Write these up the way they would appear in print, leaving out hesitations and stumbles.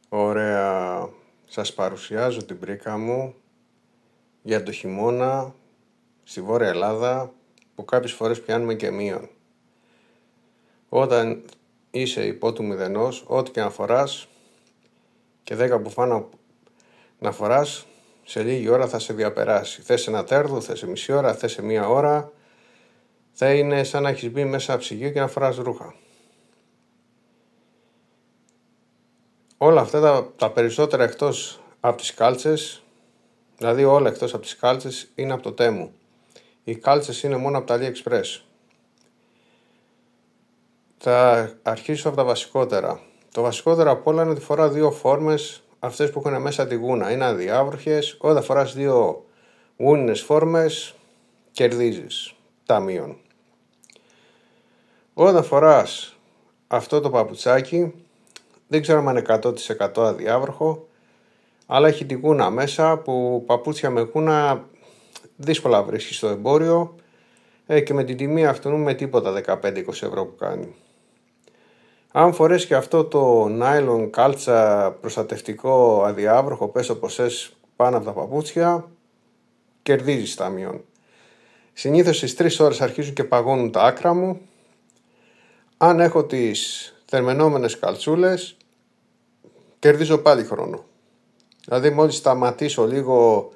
Ωραία, σας παρουσιάζω την πρίκα μου για το χειμώνα στη Βόρεια Ελλάδα που κάποιες φορές πιάνουμε και μείον. Όταν είσαι υπό του μηδενός, ό,τι και να φοράς και 10 μπουφάνα να φοράς, σε λίγη ώρα θα σε διαπεράσει. Θες ένα τέρδο, θες σε μισή ώρα, θες σε μία ώρα, θα είναι σαν να έχεις μπει μέσα ψυγείο και να φοράς ρούχα. Όλα αυτά τα περισσότερα εκτός από τις κάλτσες, δηλαδή όλα εκτός από τις κάλτσες είναι από το Τέμου. Οι κάλτσες είναι μόνο από τα AliExpress. Θα αρχίσω από τα βασικότερα. Το βασικότερο από όλα είναι ότι φοράω δύο φόρμες, αυτές που έχουν μέσα τη γούνα. Είναι αδιάβροχες, όταν φοράς δύο γούνινες φόρμες, κερδίζεις ταμείον. Όταν φοράς αυτό το παπουτσάκι, δεν ξέρω αν είναι 100% αδιάβροχο, αλλά έχει τη γούνα μέσα που παπούτσια με γούνα δύσκολα βρίσκει στο εμπόριο και με την τιμή αυτού με τίποτα 15-20 ευρώ που κάνει. Αν φορέσει και αυτό το νάιλον κάλτσα προστατευτικό αδιάβροχο, πες όπως θες, πάνω από τα παπούτσια, κερδίζεις ταμείον. Συνήθως στις 3 ώρες αρχίζουν και παγώνουν τα άκρα μου. Αν έχω τις θερμαινόμενες καλτσούλες, κερδίζω πάλι χρόνο. Δηλαδή μόλις σταματήσω λίγο,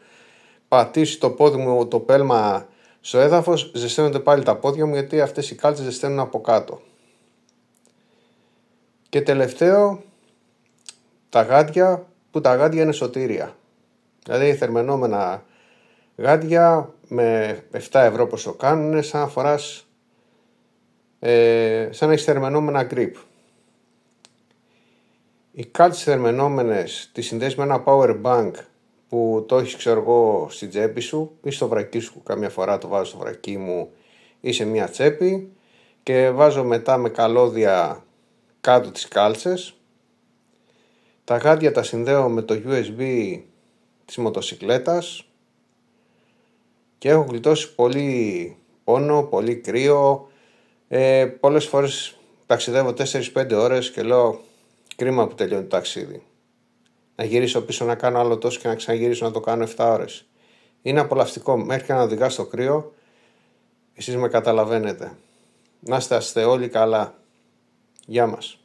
πατήσει το πόδι μου το πέλμα στο έδαφος, ζεσταίνονται πάλι τα πόδια μου, γιατί αυτές οι κάλτσες ζεσταίνουν από κάτω. Και τελευταίο, τα γάντια, που τα γάντια είναι σωτήρια. Δηλαδή θερμαινόμενα γάντια με 7 ευρώ πως το κάνουν, σαν να φοράς, σαν να έχεις θερμαινόμενα grip. Οι κάλτσες θερμαινόμενες τις συνδέσεις με ένα power bank που το έχεις, ξέρω εγώ, στην τσέπη σου ή στο βρακί σου. Καμιά φορά το βάζω στο βρακί μου ή σε μια τσέπη και βάζω μετά με καλώδια κάτω τις κάλτσες. Τα γάντια τα συνδέω με το USB της μοτοσικλέτας και έχω γλιτώσει πολύ πόνο, πολύ κρύο. Πολλές φορές ταξιδεύω 4-5 ώρες και λέω κρίμα που τελειώνει το ταξίδι. Να γυρίσω πίσω να κάνω άλλο τόσο και να ξαναγυρίσω να το κάνω 7 ώρες. Είναι απολαυστικό μέχρι και να οδηγάς στο κρύο. Εσείς με καταλαβαίνετε. Να είστε όλοι καλά. Γεια μας.